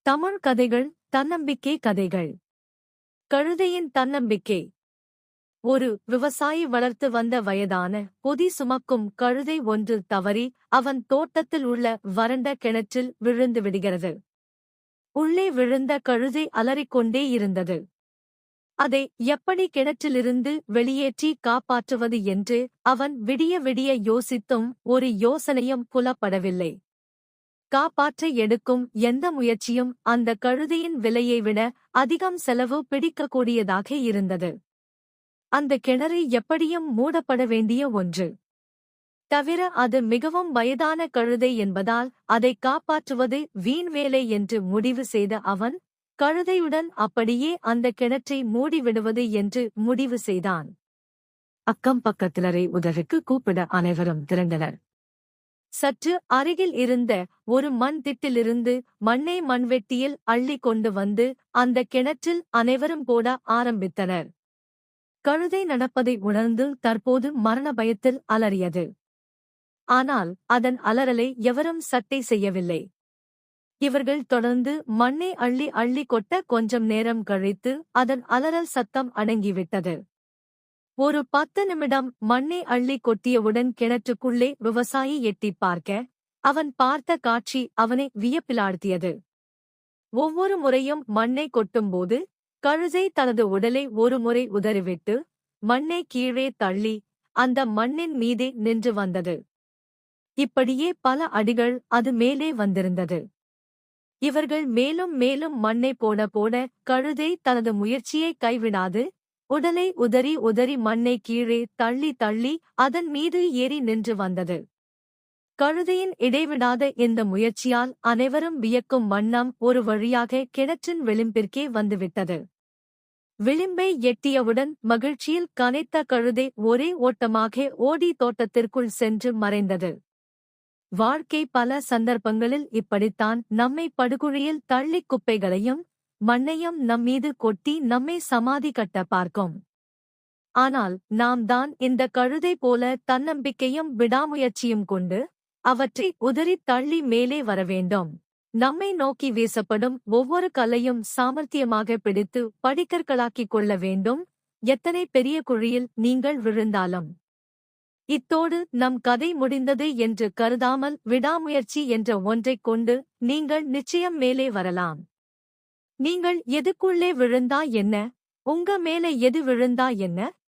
தமிழ் கதைகள். தன்னம்பிக்கை கதைகள். கழுதையின் தன்னம்பிக்கை. ஒரு விவசாயி வளர்த்து வந்த வயதான பொதி சுமக்கும் கழுதை ஒன்று தவறி அவன் தோட்டத்தில் உள்ள வறண்ட கிணற்றில் விழுந்து விடுகிறது. உள்ளே விழுந்த கழுதை அலறிக்கொண்டே இருந்தது. அதை எப்படி கிணற்றிலிருந்து வெளியேற்றி காப்பாற்றுவது என்று அவன் விடிய விடிய யோசித்தும் ஒரு யோசனையும் புலப்படவில்லை. காப்பாற்ற எடுக்கும் எந்த முயற்சியும் அந்த கழுதையின் விலையை விட அதிகம் செலவு பிடிக்கக்கூடியதாக இருந்தது. அந்த கிணறு எப்படியும் மூடப்பட வேண்டிய ஒன்று. தவிர அது மிகவும் வயதான கழுதை என்பதால் அதை காப்பாற்றுவது வீண் வேலை என்று முடிவு செய்த அவன் கழுதையுடன் அப்படியே அந்த கிணற்றை மூடிவிடுவது என்று முடிவு செய்தான். அக்கம் பக்கத்தினரை உதவிக்கு கூப்பிட அனைவரும் திரண்டனர். சற்று அருகில் இருந்த ஒரு மண் திட்டிலிருந்து மண்ணை மண்வெட்டியில் அள்ளி கொண்டு வந்து அந்த கிணற்றில் அனைவரும் போட ஆரம்பித்தனர். கழுதை நடப்பதை உணர்ந்து தற்போது மரண பயத்தில் அலறியது. ஆனால் அதன் அலறலை எவரும் சட்டை செய்யவில்லை. இவர்கள் தொடர்ந்து மண்ணை அள்ளி அள்ளி கொட்ட கொஞ்சம் நேரம் கழித்து அதன் அலறல் சத்தம் அடங்கிவிட்டது. ஒரு 10 நிமிடம் மண்ணை அள்ளி கொட்டியவுடன் கிணற்றுக்குள்ளே விவசாயி எட்டிப் பார்க்க அவன் பார்த்த காட்சி அவனை வியப்பிலாழ்த்தியது. ஒவ்வொரு முறையும் மண்ணை கொட்டும்போது கழுதை தனது உடலை ஒரு முறை உதறிவிட்டு மண்ணை கீழே தள்ளி அந்த மண்ணின் மீதே நின்று வந்தது. இப்படியே பல அடிகள் அது மேலே வந்திருந்தது. இவர்கள் மேலும் மேலும் மண்ணை போட போட கழுதை தனது முயற்சியை கைவிடாது உடலை உதறி உதறி மண்ணை கீழே தள்ளி தள்ளி அதன் மீது ஏறி நின்று வந்தது. கழுதையின் இடைவிடாத இந்த முயற்சியால் அனைவரும் வியக்கும் வண்ணம் ஒரு வழியாக கிணற்றின் விளிம்பிற்கே வந்துவிட்டது. விளிம்பை எட்டியவுடன் மகிழ்ச்சியில் கனைத்த கழுதை ஒரே ஓட்டமாக ஓடி தோட்டத்திற்குள் சென்று மறைந்தது. வாழ்க்கை பல சந்தர்ப்பங்களில் இப்படித்தான் நம்மை படுகுழியில் தள்ளி குப்பைகளையும் மண்ணையும் நம்மீது கொட்டி நம்மை சமாதி கட்ட பார்க்கும். ஆனால் நாம் தான் இந்த கழுதை போல தன்னம்பிக்கையும் விடாமுயற்சியும் கொண்டு அவற்றை உதறித் தள்ளி மேலே வரவேண்டும். நம்மை நோக்கி வீசப்படும் ஒவ்வொரு கல்லையும் சாமர்த்தியமாக பிடித்து படிக்கற்களாக்கிக் கொள்ள வேண்டும். எத்தனை பெரிய குழியில் நீங்கள் விழுந்தாலும். இத்தோடு நம் கதை முடிந்தது என்று கருதாமல் விடாமுயற்சி என்ற ஒன்றைக் கொண்டு நீங்கள் நிச்சயம் மேலே வரலாம். நீங்கள் எதுக்குள்ளே விழுந்தா என்ன, உங்க மேலே எது விழுந்தா என்ன?